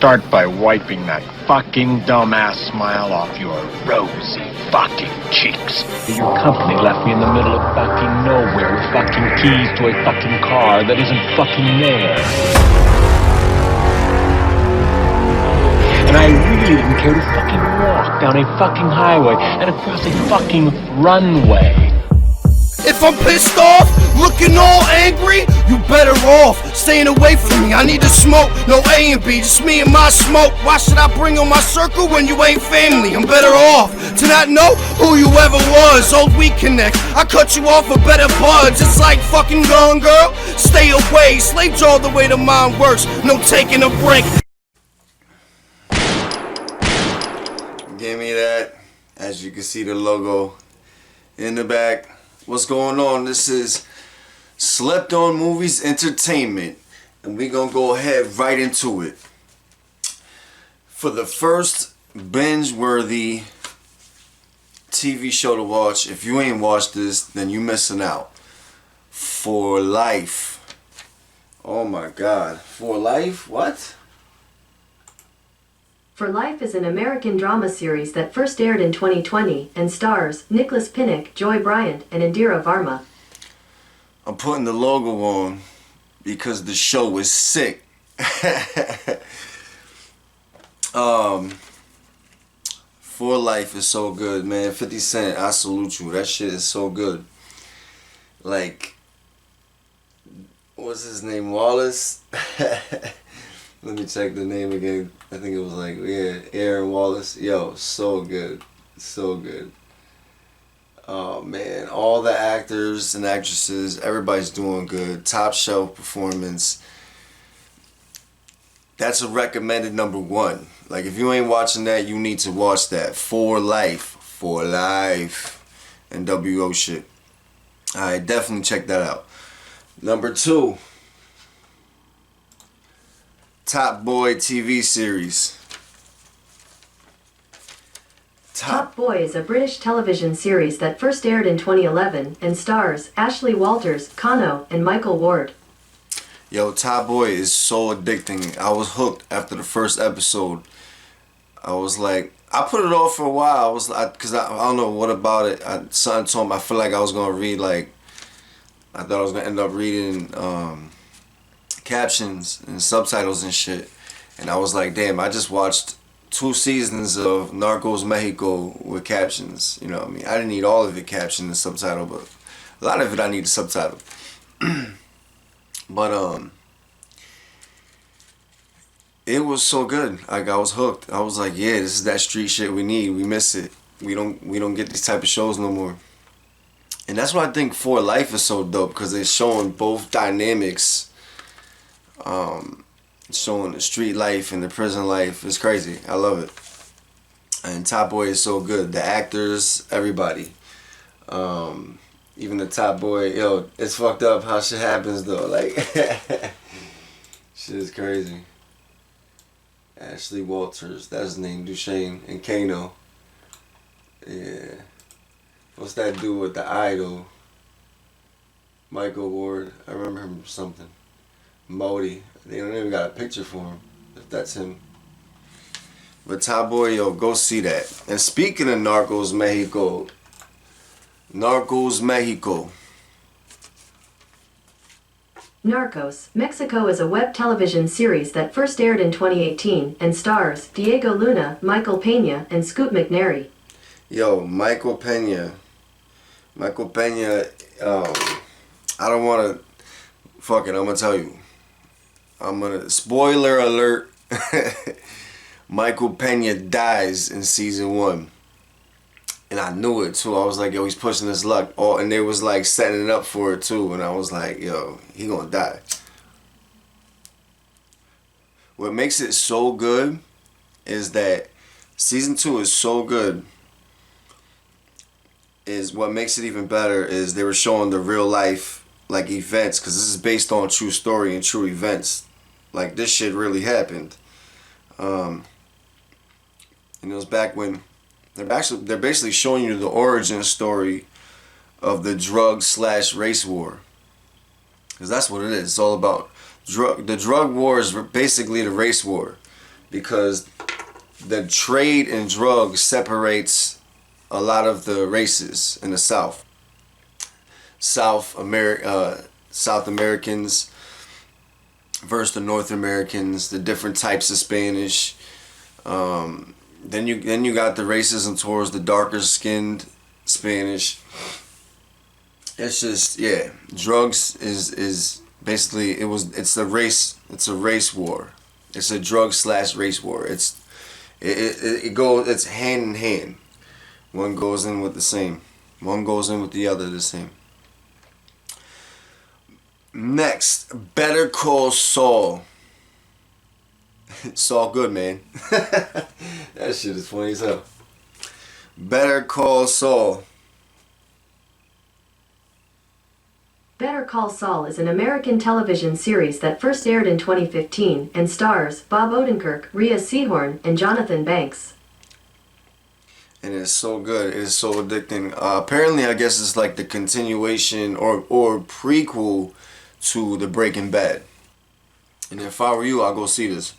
start by wiping that fucking dumbass smile off your rosy fucking cheeks. Your company left me in the middle of fucking nowhere with fucking keys to a fucking car that isn't fucking there. And I really didn't care to fucking walk down a fucking highway and across a fucking runway. If I'm pissed off, looking all angry, you better off staying away from me. I need to smoke, no A and B, just me and my smoke. Why should I bring on my circle when you ain't family? I'm better off to not know who you ever was. Old we connect, I cut you off for better buds. It's like fucking Gone Girl, stay away. Slaves all the way to mine works, no taking a break. Give me that. As you can see the logo in the back. What's going on? This is Slept On Movies Entertainment, and we're gonna go ahead right into it. For the first binge-worthy TV show to watch, if you ain't watched this, then you missing out. For Life. Oh my God. For Life? What? For Life is an American drama series that first aired in 2020 and stars Nicholas Pinnock, Joy Bryant, and Indira Varma. I'm putting the logo on because the show is sick. For Life is so good, man. 50 Cent, I salute you. That shit is so good. Like, what's his name? Wallace? Let me check the name again. I think it was like, yeah, Aaron Wallace. Yo, so good. So good. Oh, man. All the actors and actresses, everybody's doing good. Top shelf performance. That's a recommended #1. Like, if you ain't watching that, you need to watch that. For Life. For Life. And WO shit. Alright, definitely check that out. #2. Top Boy TV series. Top Boy is a British television series that first aired in 2011 and stars Ashley Walters, Kano, and Michael Ward. Yo, Top Boy is so addicting. I was hooked after the first episode. I was like, I put it off for a while. I was like, cause I don't know what about it. Something told me I feel like I was gonna read like, I thought I was gonna end up reading captions and subtitles and shit, and I was like, damn, I just watched 2 seasons of Narcos Mexico with captions. You know what I mean? I didn't need all of it captioned and subtitle, but a lot of it I need subtitle. But it was so good. Like, I was hooked. I was like, yeah, this is that street shit we need. We miss it. We don't get these type of shows no more. And that's why I think For Life is so dope, because they're showing both dynamics. Showing the street life and the prison life. It's crazy. I love it. And Top Boy is so good. The actors, everybody. Even the Top Boy, yo, it's fucked up how shit happens though. Like, shit is crazy. Ashley Walters, that's his name, Duchesne, and Kano. Yeah. What's that dude with the idol? Michael Ward. I remember him from something. Modi. They don't even got a picture for him, if that's him. But Top Boy, yo, go see that. And speaking of Narcos Mexico. Narcos Mexico. Narcos Mexico is a web television series that first aired in 2018 and stars Diego Luna, Michael Pena, and Scoot McNairy. Yo, Michael Pena. Michael Pena, I don't want to... Fuck it, I'm going to tell you. Spoiler alert. Michael Pena dies in season 1. And I knew it too. I was like, yo, he's pushing his luck. Oh, and they was like setting it up for it too. And I was like, yo, he gonna die. What makes it so good is that season 2 is so good. Is what makes it even better is they were showing the real life like events, because this is based on true story and true events. Like, this shit really happened. And it was back when they're basically showing you the origin story of the drug/race war, because that's what it is. It's all about the drug war is basically the race war. because the trade in drugs separates a lot of the races in the South. South Americans versus the North Americans, the different types of Spanish. Then you got the racism towards the darker skinned Spanish. It's just, yeah, drugs is basically it's a race war. It's a drug / race war. It's hand in hand. One goes in with the same. One goes in with the other the same. Next, Better Call Saul. Saul good, man. That shit is funny as hell. Better Call Saul. Better Call Saul is an American television series that first aired in 2015 and stars Bob Odenkirk, Rhea Seehorn, and Jonathan Banks. And it's so good. It is so addicting. Apparently, I guess it's like the continuation or prequel to the Breaking Bad. And if I were you, I'll go see this.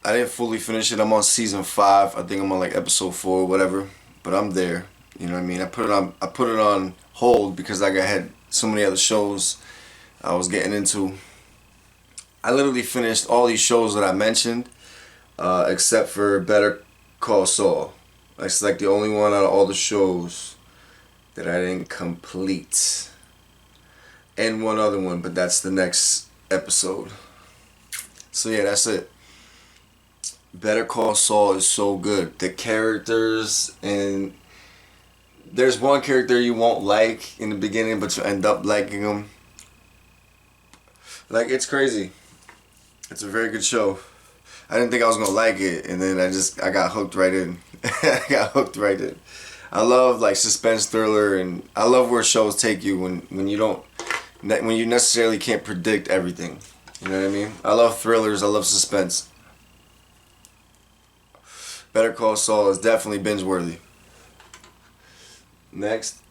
I didn't fully finish it. I'm on season 5. I think I'm on like episode 4 or whatever. But I'm there. You know what I mean? I put it on hold because I had so many other shows I was getting into. I literally finished all these shows that I mentioned, except for Better Call Saul. It's like the only one out of all the shows that I didn't complete. And one other one, but that's the next episode. So yeah, that's it. Better Call Saul is so good. The characters, and there's one character you won't like in the beginning, but you end up liking him. Like, it's crazy. It's a very good show. I didn't think I was gonna like it, and then I got hooked right in. I got hooked right in. I love like suspense thriller, and I love where shows take you when you necessarily can't predict everything. You know what I mean? I love thrillers. I love suspense. Better Call Saul is definitely binge worthy. Next,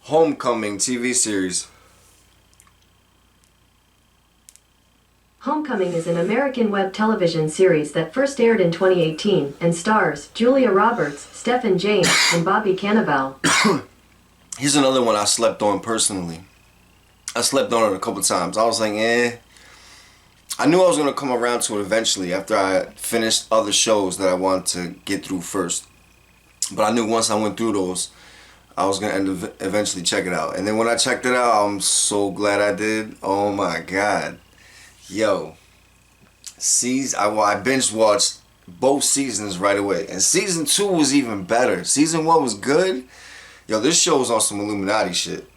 Homecoming TV series. Homecoming is an American web television series that first aired in 2018 and stars Julia Roberts, Stephen James, and Bobby Cannavale. Here's another one I slept on personally. I slept on it a couple times. I was like, I knew I was going to come around to it eventually after I finished other shows that I wanted to get through first. But I knew once I went through those, I was going to eventually check it out. And then when I checked it out, I'm so glad I did. Oh my God. Yo. I binge watched both seasons right away. And season 2 was even better. Season 1 was good. Yo, this show was on some Illuminati shit.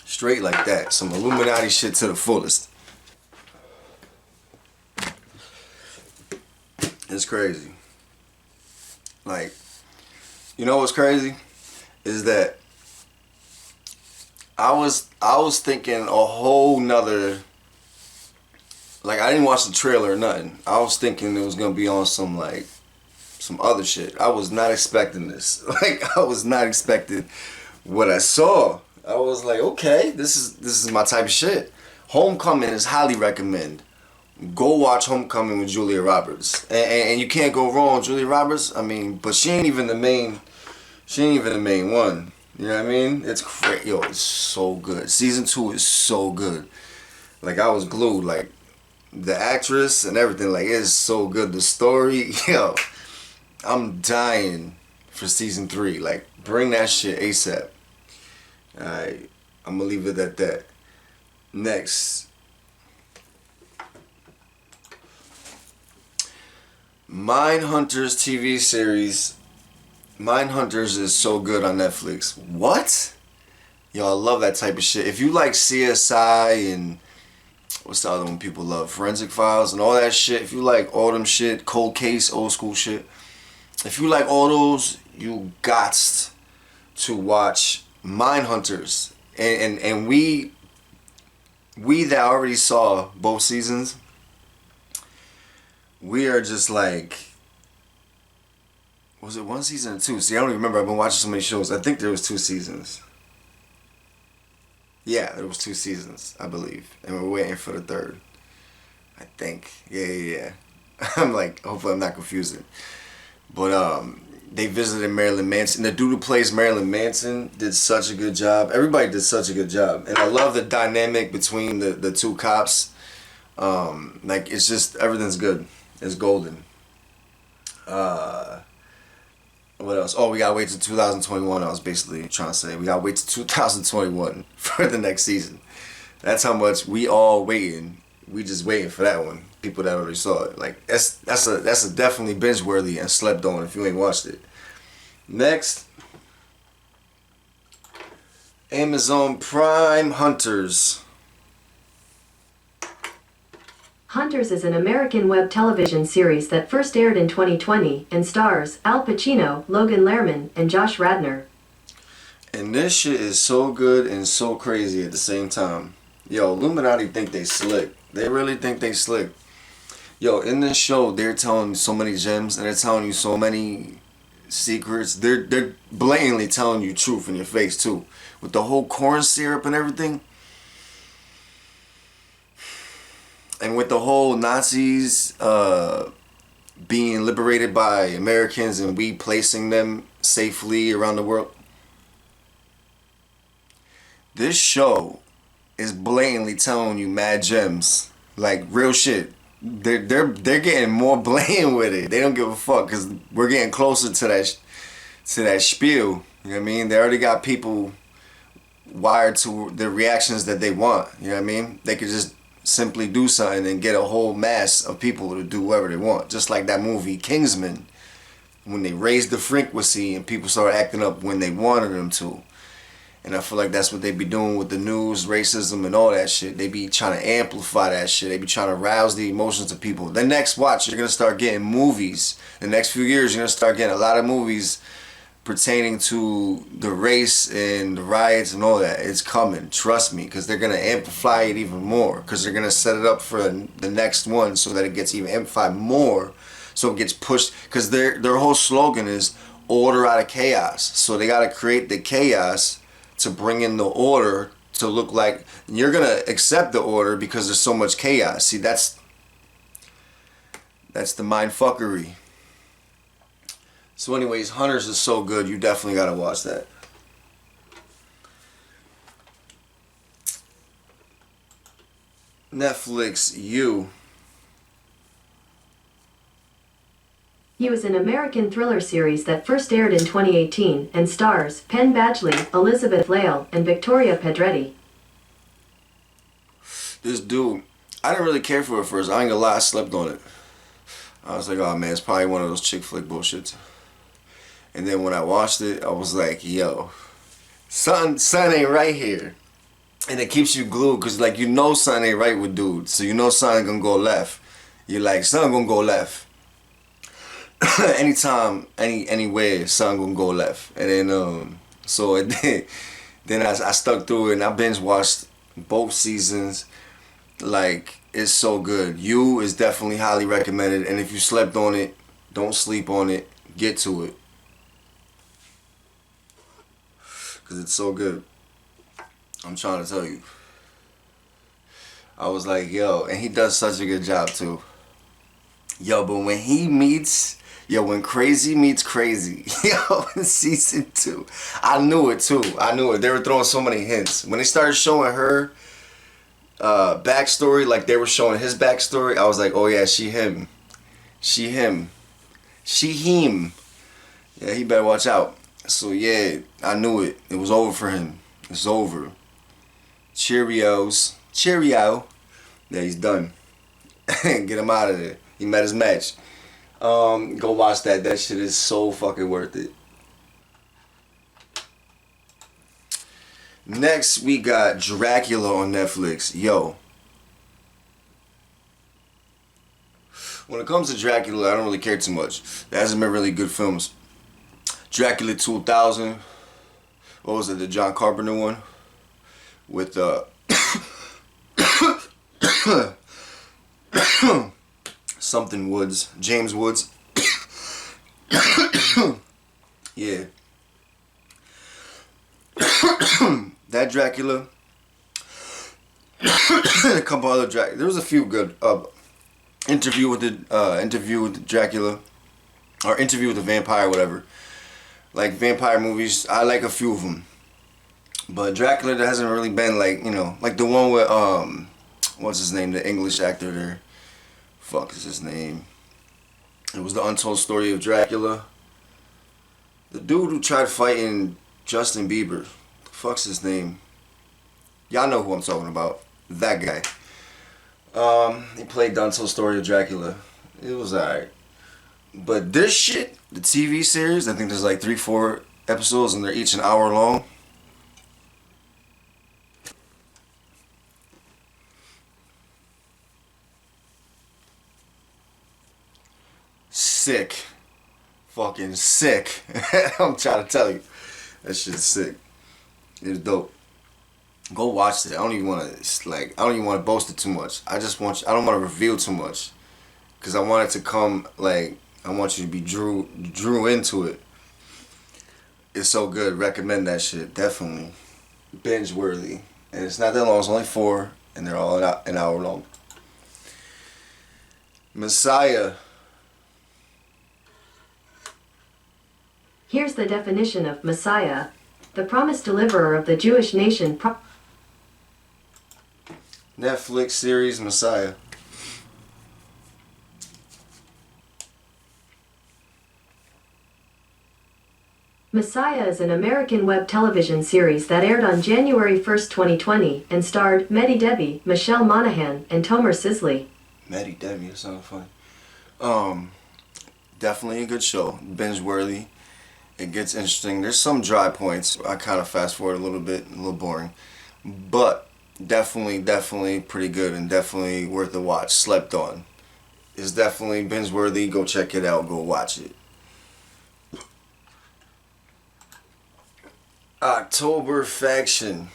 Straight like that. Some Illuminati shit to the fullest. It's crazy. Like, you know what's crazy? Is that I was thinking a whole nother, like, I didn't watch the trailer or nothing. I was thinking it was gonna be on some other shit. I was not expecting this. Like, I was not expecting what I saw. I was like, okay, this is my type of shit. Homecoming is highly recommend. Go watch Homecoming with Julia Roberts, and you can't go wrong with Julia Roberts. I mean, but she ain't even the main one. You know what I mean? It's great. Yo, it's so good. Season 2 is so good. Like, I was glued. Like, the actress and everything, like, it's so good. The story, yo, I'm dying for season 3. Like, bring that shit ASAP. Alright, I'm gonna leave it at that. Next, Mindhunters TV series. Mindhunters is so good on Netflix. What? Yo, I love that type of shit. If you like CSI and what's the other one people love? Forensic Files and all that shit. If you like all them shit, Cold Case, old school shit. If you like all those, you got to watch Mindhunters. And we that already saw both seasons, we are just like, was it 1 season or 2? See, I don't even remember. I've been watching so many shows. I think there was 2 seasons. Yeah, there was 2 seasons, I believe, and we're waiting for the 3rd. I think. Yeah. I'm like, hopefully I'm not confusing. But they visited Marilyn Manson. The dude who plays Marilyn Manson did such a good job. Everybody did such a good job, and I love the dynamic between the 2 cops. Like, it's just, everything's good. It's golden. What else? Oh, we gotta wait till 2021. I was basically trying to say we gotta wait till 2021 for the next season. That's how much we all waiting. We just waiting for that one. People that already saw it. Like, that's a definitely binge worthy and slept on if you ain't watched it. Next, Amazon Prime Hunters. Hunters is an American web television series that first aired in 2020 and stars Al Pacino, Logan Lerman, and Josh Radnor. And this shit is so good and so crazy at the same time. Yo, Illuminati think they slick. They really think they slick. Yo, in this show, they're telling you so many gems and they're telling you so many secrets. They're blatantly telling you truth in your face too. With the whole corn syrup and everything. And with the whole Nazis being liberated by Americans and we placing them safely around the world. This show is blatantly telling you mad gems. Like, real shit. They're getting more blatant with it. They don't give a fuck because we're getting closer to that spiel. You know what I mean? They already got people wired to the reactions that they want. You know what I mean? They could just simply do something and get a whole mass of people to do whatever they want. Just like that movie Kingsman, when they raised the frequency and people started acting up when they wanted them to. And I feel like that's what they be doing with the news, racism, and all that shit. They be trying to amplify that shit. They be trying to rouse the emotions of people. The next watch, you're going to start getting movies. The next few years, you're going to start getting a lot of movies pertaining to the race and the riots and all that. It's coming, trust me, because they're going to amplify it even more, because they're going to set it up for the next one so that it gets even amplified more, so it gets pushed, because their whole slogan is order out of chaos. So they got to create the chaos to bring in the order to look like you're going to accept the order because there's so much chaos. See, that's the mind fuckery. So anyways, Hunters is so good. You definitely got to watch that. Netflix, You. You is an American thriller series that first aired in 2018 and stars Penn Badgley, Elizabeth Lail, and Victoria Pedretti. This dude, I didn't really care for it at first. I ain't gonna lie, I slept on it. I was like, oh man, it's probably one of those chick flick bullshits. And then when I watched it, I was like, yo, something ain't right here. And it keeps you glued, because like, you know something ain't right with dudes. So you know something gonna go left. You're like, something gonna go left. Anytime, anywhere, something gonna go left. And then, so it did. Then I stuck through it and I binge watched both seasons. Like, it's so good. You is definitely highly recommended. And if you slept on it, don't sleep on it. Get to it. Because it's so good. I'm trying to tell you. I was like, yo, and he does such a good job too. Yo, but when he meets, when crazy meets crazy, in season 2, I knew it too. I knew it. They were throwing so many hints. When they started showing her backstory, like they were showing his backstory, I was like, oh yeah, she him. She him. She him. Yeah, he better watch out. So yeah, I knew it. It was over for him. It's over. Cheerios. Cheerio. Yeah, he's done. Get him out of there. He met his match. Go watch that. That shit is so fucking worth it. Next, we got Dracula on Netflix. Yo. When it comes to Dracula, I don't really care too much. There hasn't been really good films. Dracula 2000. What was it? The John Carpenter one? With, something Woods. James Woods. Yeah. That Dracula a couple other there was a few good interview with Dracula, or interview with the vampire, whatever. Like vampire movies, I like a few of them. But Dracula, there hasn't really been like, you know, like the one with what's his name, the English actor there. Fuck is his name? It was the Untold Story of Dracula. The dude who tried fighting Justin Bieber. The fuck's his name? Y'all know who I'm talking about. That guy. He played the Untold Story of Dracula. It was alright. But this shit, the TV series, I think there's like 3-4 episodes and they're each an hour long. Sick. Fucking sick. I'm trying to tell you. That shit's sick. It's dope. Go watch it. I don't even want to boast it too much. I don't want to reveal too much. Cause I want it to come, like, I want you to be drew into it. It's so good. Recommend that shit. Definitely. Binge worthy. And it's not that long. It's only 4 and they're all an hour long. Messiah. Here's the definition of Messiah. The promised deliverer of the Jewish nation. Netflix series Messiah. Messiah is an American web television series that aired on January 1st, 2020, and starred Mehdi Debbie, Michelle Monaghan, and Tomer Sisley. Mehdi Debbie, that sounds funny. Definitely a good show. Binge worthy. It gets interesting. There's some dry points. I kind of fast forward a little bit, a little boring. But definitely pretty good and definitely worth the watch. Slept on. It's definitely binge worthy. Go check it out. Go watch it. October Faction.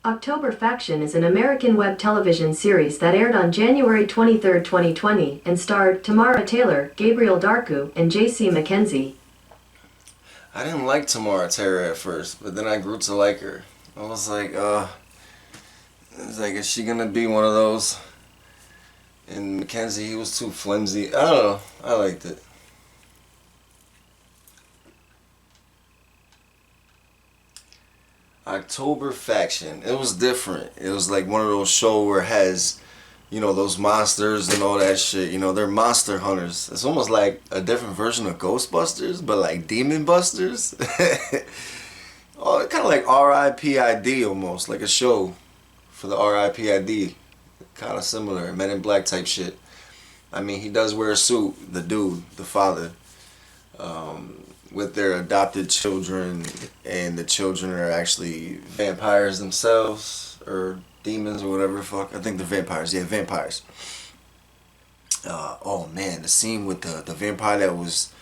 October Faction is an American web television series that aired on January 23, 2020, and starred Tamara Taylor, Gabriel Darku, and J.C. McKenzie. I didn't like Tamara Taylor at first, but then I grew to like her. I was like, is she gonna be one of those? And McKenzie, he was too flimsy. I don't know. I liked it. October Faction. It was different. It was like one of those shows where it has, you know, those monsters and all that shit. You know, they're monster hunters. It's almost like a different version of Ghostbusters, but like Demon Busters. Oh, kind of like R.I.P.I.D. almost, like a show for the R.I.P.I.D. Kind of similar, Men in Black type shit. I mean, he does wear a suit, the dude, the father. With their adopted children, and the children are actually vampires themselves, or demons, or whatever the fuck. I think they're vampires. Yeah, vampires. Oh man, the scene with the vampire that was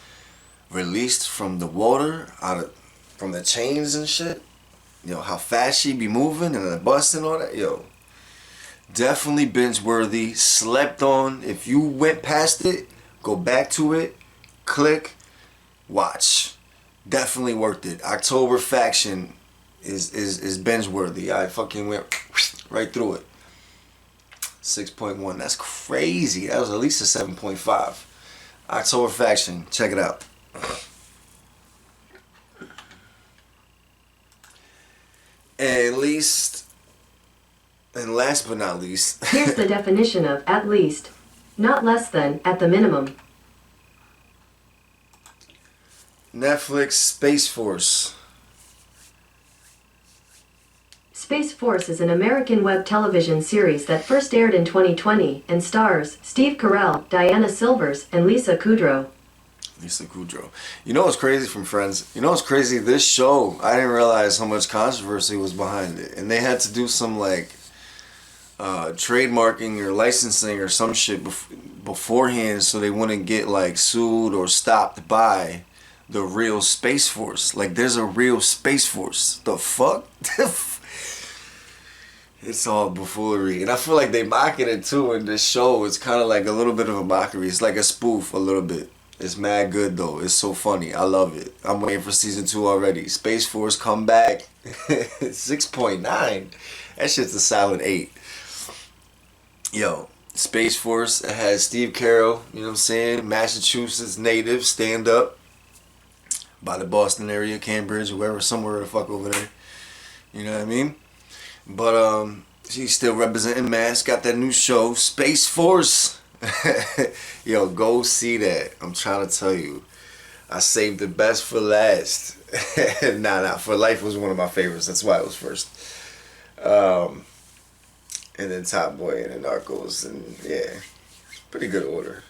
released from the water, from the chains and shit. You know, how fast she be moving, and the bus and all that. Yo, definitely binge worthy. Slept on. If you went past it, go back to it. Click. Watch. Definitely worth it. October Faction is binge worthy. I fucking went right through it. 6.1. That's crazy. That was at least a 7.5. October Faction. Check it out. And last but not least. Here's the definition of at least. Not less than, at the minimum. Netflix Space Force. Space Force is an American web television series that first aired in 2020 and stars Steve Carell, Diana Silvers, and Lisa Kudrow. Lisa Kudrow. You know what's crazy from Friends? You know what's crazy? This show, I didn't realize how much controversy was behind it. And they had to do some like trademarking or licensing or some shit beforehand so they wouldn't get like sued or stopped by the real Space Force. Like, there's a real Space Force. The fuck? It's all buffoonery. And I feel like they mock it too in this show. It's kind of like a little bit of a mockery. It's like a spoof a little bit. It's mad good though. It's so funny. I love it. I'm waiting for season 2 already. Space Force come back. 6.9. That shit's a solid 8. Yo, Space Force has Steve Carell, you know what I'm saying? Massachusetts native, stand up. By the Boston area, Cambridge, wherever, somewhere the fuck over there. You know what I mean? But she's still representing Mass. Got that new show, Space Force. Yo, go see that. I'm trying to tell you. I saved the best for last. Nah, For Life was one of my favorites. That's why it was first. And then Top Boy and the Narcos. And yeah, pretty good order.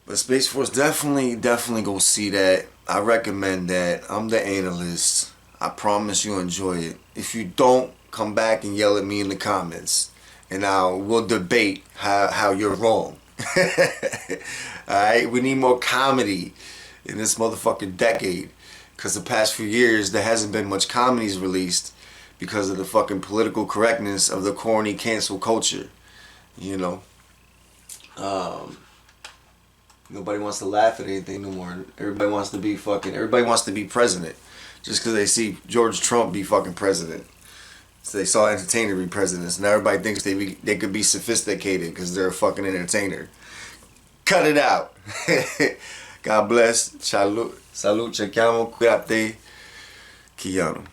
But Space Force, definitely go see that. I recommend that. I'm the analyst. I promise you'll enjoy it. If you don't, come back and yell at me in the comments. And we'll debate how you're wrong. Alright? We need more comedy in this motherfucking decade. Because the past few years, there hasn't been much comedies released because of the fucking political correctness of the corny cancel culture. You know? Nobody wants to laugh at anything no more. Everybody wants to be president. Just because they see George Trump be fucking president. So they saw entertainer be presidents. Now everybody thinks they could be sophisticated because they're a fucking entertainer. Cut it out. God bless. Salud. Chequiamo. Cuídate. Quillano.